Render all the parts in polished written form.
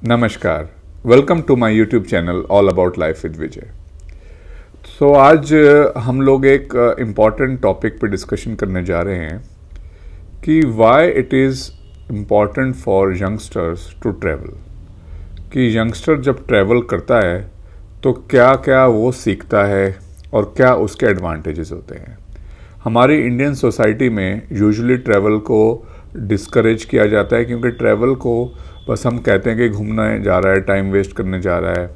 नमस्कार, welcome to my YouTube channel all about life with Vijay. आज हम लोग एक इम्पॉर्टेंट टॉपिक पे डिस्कशन करने जा रहे हैं कि why it is important for youngsters to travel. कि यंगस्टर जब ट्रैवल करता है तो क्या क्या वो सीखता है और क्या उसके एडवांटेजेस होते हैं। हमारी इंडियन सोसाइटी में यूजुअली ट्रैवल को डिस्करेज किया जाता है, क्योंकि ट्रैवल को बस हम कहते हैं कि घूमने जा रहा है, टाइम वेस्ट करने जा रहा है,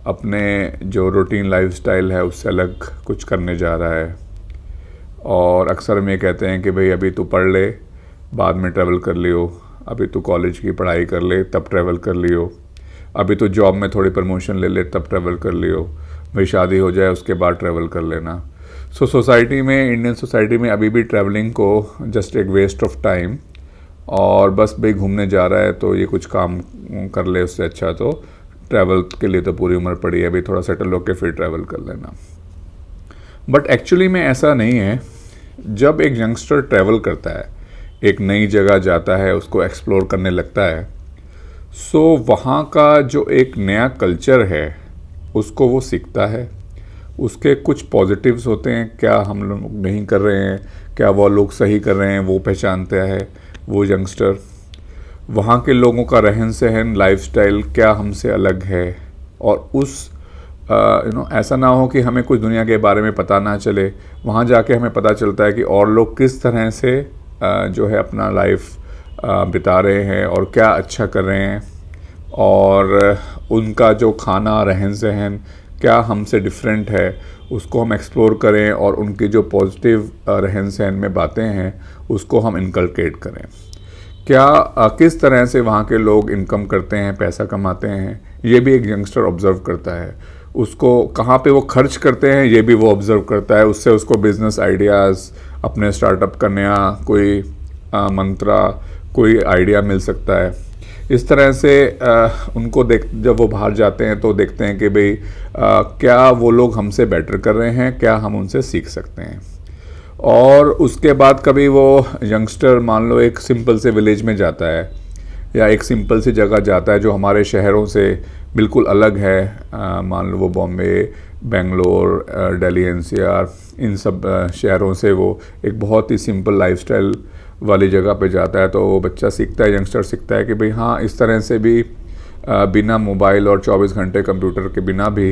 अपने जो रूटीन लाइफस्टाइल है उससे अलग कुछ करने जा रहा है। और अक्सर हम ये कहते हैं कि भाई अभी तू पढ़ ले, बाद में ट्रैवल कर लियो, अभी तू कॉलेज की पढ़ाई कर ले तब ट्रैवल कर लियो, अभी तो जॉब में थोड़ी प्रमोशन ले ले तब ट्रैवल कर लियो, भाई शादी हो जाए उसके बाद ट्रैवल कर लेना। सोसाइटी में, इंडियन सोसाइटी में अभी भी ट्रैवलिंग को जस्ट एक वेस्ट ऑफ टाइम और बस भाई घूमने जा रहा है तो ये कुछ काम कर ले, उससे अच्छा तो ट्रैवल के लिए तो पूरी उम्र पड़ी है, अभी थोड़ा सेटल होकर फिर ट्रैवल कर लेना। बट एक्चुअली में ऐसा नहीं है। जब एक यंगस्टर ट्रैवल करता है, एक नई जगह जाता है, उसको एक्सप्लोर करने लगता है, सो वहाँ का जो एक नया कल्चर है उसको वो सीखता है। उसके कुछ पॉजिटिव्स होते हैं, क्या हम लोग नहीं कर रहे हैं, क्या वो लोग सही कर रहे हैं, वो पहचानता है वो यंगस्टर। वहाँ के लोगों का रहन सहन, लाइफस्टाइल क्या हमसे अलग है। और उस ऐसा ना हो कि हमें कुछ दुनिया के बारे में पता ना चले, वहाँ जाके हमें पता चलता है कि और लोग किस तरह से जो है अपना लाइफ बिता रहे हैं और क्या अच्छा कर रहे हैं, और उनका जो खाना, रहन सहन क्या हमसे डिफरेंट है, उसको हम एक्सप्लोर करें और उनकी जो पॉजिटिव रहन सहन में बातें हैं उसको हम इनकलकेट करें। क्या किस तरह से वहाँ के लोग इनकम करते हैं, पैसा कमाते हैं, ये भी एक यंगस्टर ऑब्ज़र्व करता है। उसको कहाँ पे वो खर्च करते हैं ये भी वो ऑब्ज़र्व करता है। उससे उसको बिज़नेस आइडियाज़, अपने स्टार्टअप का नया कोई मंत्रा, कोई आइडिया मिल सकता है। इस तरह से उनको जब वो बाहर जाते हैं तो देखते हैं कि भाई क्या वो लोग हमसे बेटर कर रहे हैं, क्या हम उनसे सीख सकते हैं। और उसके बाद कभी वो यंगस्टर मान लो एक सिंपल से विलेज में जाता है या एक सिंपल सी जगह जाता है जो हमारे शहरों से बिल्कुल अलग है। मान लो वो बॉम्बे, बेंगलोर, दिल्ली एनसीआर, इन सब शहरों से वो एक बहुत ही सिंपल लाइफस्टाइल वाली जगह पे जाता है, तो वो बच्चा सीखता है, यंगस्टर सीखता है कि भाई हाँ, इस तरह से भी बिना मोबाइल और 24 घंटे कंप्यूटर के बिना भी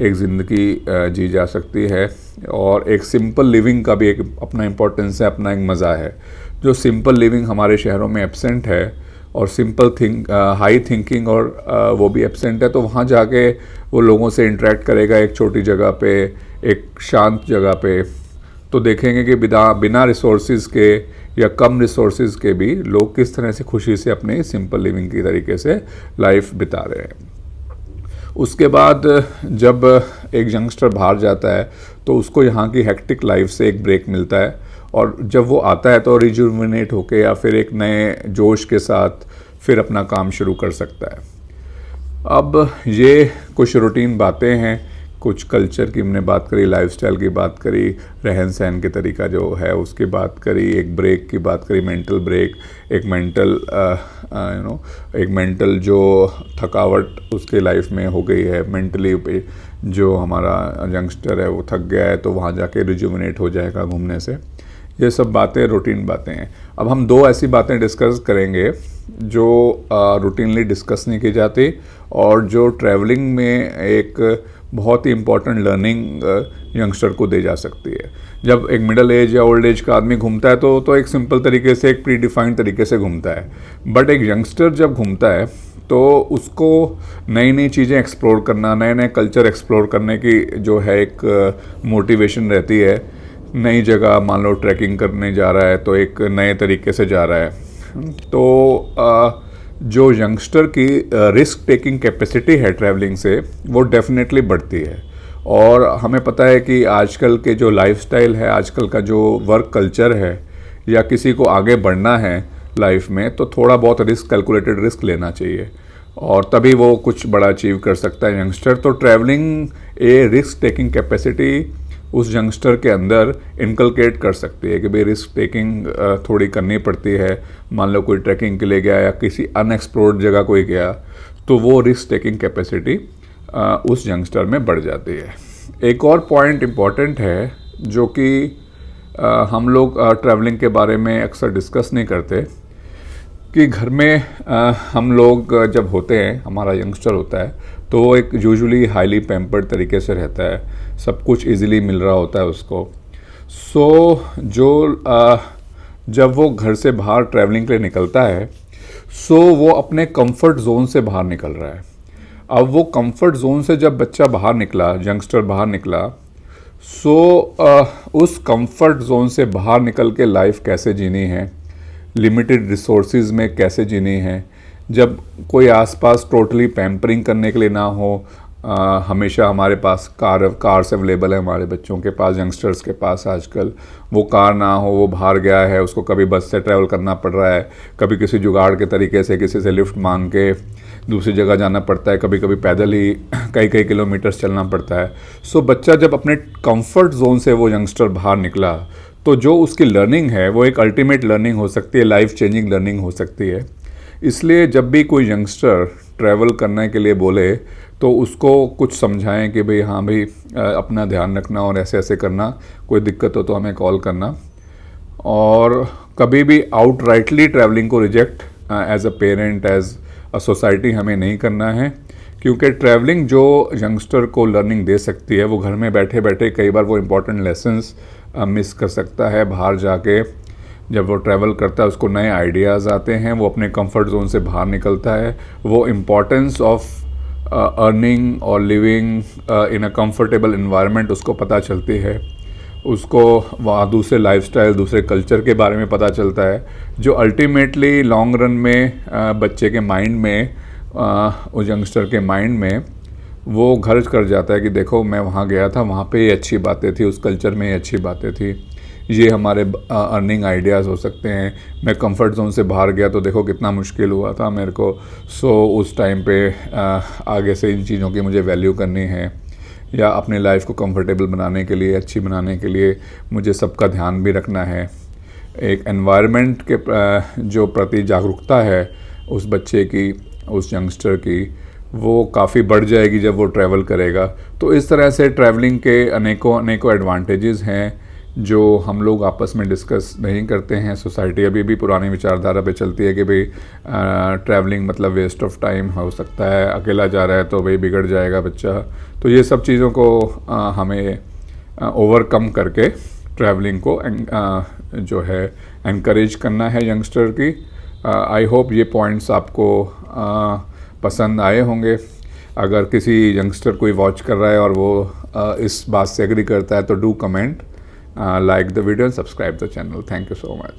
एक ज़िंदगी जी जा सकती है। और एक सिंपल लिविंग का भी एक अपना इम्पोर्टेंस है, अपना एक मज़ा है। जो सिंपल लिविंग हमारे शहरों में एब्सेंट है और सिंपल हाई थिंकिंग और वो भी एब्सेंट है, तो वहाँ जाके वो लोगों से इंटरेक्ट करेगा एक छोटी जगह पे, एक शांत जगह पे, तो देखेंगे कि बिना रिसोर्सेज के या कम रिसोर्सेज के भी लोग किस तरह से खुशी से अपने सिंपल लिविंग की तरीके से लाइफ बिता रहे हैं। उसके बाद जब एक यंगस्टर बाहर जाता है तो उसको यहाँ की हेक्टिक लाइफ से एक ब्रेक मिलता है, और जब वो आता है तो रिजुविनेट होके या फिर एक नए जोश के साथ फिर अपना काम शुरू कर सकता है। अब ये कुछ रूटीन बातें हैं, कुछ कल्चर की हमने बात करी, लाइफस्टाइल की बात करी, रहन सहन के तरीका जो है उसकी बात करी, एक ब्रेक की बात करी, मेंटल ब्रेक, एक मेंटल जो थकावट उसके लाइफ में हो गई है, मेंटली जो हमारा यंगस्टर है वो थक गया है तो वहाँ जाके रिजुविनेट हो जाएगा घूमने से। ये सब बातें रूटीन बातें हैं। अब हम दो ऐसी बातें डिस्कस करेंगे जो रूटीनली डिस्कस नहीं की जाती और जो ट्रैवलिंग में एक बहुत ही इम्पॉर्टेंट लर्निंग यंगस्टर को दे जा सकती है। जब एक मिडिल एज या ओल्ड एज का आदमी घूमता है तो एक सिंपल तरीके से, एक प्री डिफाइंड तरीके से घूमता है। बट एक यंगस्टर जब घूमता है तो उसको नई नई चीज़ें एक्सप्लोर करना, नए नए कल्चर एक्सप्लोर करने की जो है एक मोटिवेशन रहती है। नई जगह मान लो ट्रैकिंग करने जा रहा है तो एक नए तरीके से जा रहा है, तो जो यंगस्टर की रिस्क टेकिंग कैपेसिटी है ट्रैवलिंग से वो डेफिनेटली बढ़ती है। और हमें पता है कि आजकल के जो लाइफस्टाइल है, आजकल का जो वर्क कल्चर है, या किसी को आगे बढ़ना है लाइफ में तो थोड़ा बहुत रिस्क, कैलकुलेटेड रिस्क लेना चाहिए और तभी वो कुछ बड़ा अचीव कर सकता है यंगस्टर। तो ट्रैवलिंग ए रिस्क टेकिंग कैपेसिटी उस यंगस्टर के अंदर इनकलकेट कर सकती है कि भाई रिस्क टेकिंग थोड़ी करनी पड़ती है। मान लो कोई ट्रैकिंग के लिए गया या किसी अनएक्सप्लोर्ड जगह कोई गया तो वो रिस्क टेकिंग कैपेसिटी उस यंगस्टर में बढ़ जाती है। एक और पॉइंट इम्पॉर्टेंट है जो कि हम लोग ट्रैवलिंग के बारे में अक्सर डिस्कस नहीं करते कि घर में हम लोग जब होते हैं, हमारा यंगस्टर होता है, तो वो एक यूजुअली हाईली पैम्पर्ड तरीके से रहता है, सब कुछ इजीली मिल रहा होता है उसको। जब वो घर से बाहर ट्रैवलिंग के लिए निकलता है, वो अपने कंफर्ट जोन से बाहर निकल रहा है। अब वो कंफर्ट जोन से जब बच्चा बाहर निकला, यंगस्टर बाहर निकला, उस कंफर्ट जोन से बाहर निकल के लाइफ कैसे जीनी है, लिमिटेड रिसोर्सेज में कैसे जीनी है, जब कोई आसपास टोटली पैम्परिंग करने के लिए ना हो। हमेशा हमारे पास कार्स अवेलेबल है हमारे बच्चों के पास, यंगस्टर्स के पास आजकल वो कार ना हो, वो बाहर गया है, उसको कभी बस से ट्रैवल करना पड़ रहा है, कभी किसी जुगाड़ के तरीके से किसी से लिफ्ट मांग के दूसरी जगह जाना पड़ता है, कभी कभी पैदल ही कई किलोमीटर्स चलना पड़ता है। बच्चा जब अपने कंफर्ट जोन से वो यंगस्टर बाहर निकला, तो जो उसकी लर्निंग है वो एक अल्टीमेट लर्निंग हो सकती है, लाइफ चेंजिंग लर्निंग हो सकती है। इसलिए जब भी कोई यंगस्टर ट्रैवल करने के लिए बोले तो उसको कुछ समझाएं कि भाई हाँ भाई अपना ध्यान रखना और ऐसे ऐसे करना, कोई दिक्कत हो तो हमें कॉल करना। और कभी भी आउटराइटली ट्रैवलिंग को reject as a parent, as a society हमें नहीं करना है, क्योंकि ट्रैवलिंग जो यंगस्टर को लर्निंग दे सकती है, वो घर में बैठे बैठे कई बार वो इम्पॉर्टेंट लेसन्स मिस कर सकता है। बाहर जाके जब वो ट्रैवल करता है उसको नए आइडियाज़ आते हैं, वो अपने कंफर्ट जोन से बाहर निकलता है, वो इम्पॉर्टेंस ऑफ अर्निंग और living in a comfortable environment उसको पता चलती है, उसको वहाँ दूसरे लाइफस्टाइल, दूसरे कल्चर के बारे में पता चलता है, जो अल्टीमेटली लॉन्ग रन में बच्चे के माइंड में, उस यंगस्टर के माइंड में वो गर्ज कर जाता है कि देखो मैं वहाँ गया था, वहाँ पे ये अच्छी बातें थी, उस कल्चर में ये अच्छी बातें थी, ये हमारे अर्निंग आइडियाज़ हो सकते हैं। मैं कंफर्ट जोन से बाहर गया तो देखो कितना मुश्किल हुआ था मेरे को। उस टाइम पे आगे से इन चीज़ों की मुझे वैल्यू करनी है, या अपने लाइफ को कंफर्टेबल बनाने के लिए, अच्छी बनाने के लिए मुझे सबका ध्यान भी रखना है। एक एनवायरनमेंट के जो प्रति जागरूकता है उस बच्चे की, उस यंगस्टर की, वो काफ़ी बढ़ जाएगी जब वो ट्रैवल करेगा। तो इस तरह से ट्रैवलिंग के अनेकों एडवांटेजेस हैं जो हम लोग आपस में डिस्कस नहीं करते हैं। सोसाइटी अभी भी पुरानी विचारधारा पे चलती है कि भाई ट्रैवलिंग मतलब वेस्ट ऑफ टाइम हो सकता है, अकेला जा रहा है तो भाई बिगड़ जाएगा बच्चा। तो ये सब चीज़ों को हमें ओवरकम करके ट्रैवलिंग को जो है एनकरेज करना है यंगस्टर की। आई होप ये पॉइंट्स आपको पसंद आए होंगे। अगर किसी यंगस्टर कोई वॉच कर रहा है और वो इस बात से एग्री करता है तो do comment, like the video and subscribe the channel. Thank you so much.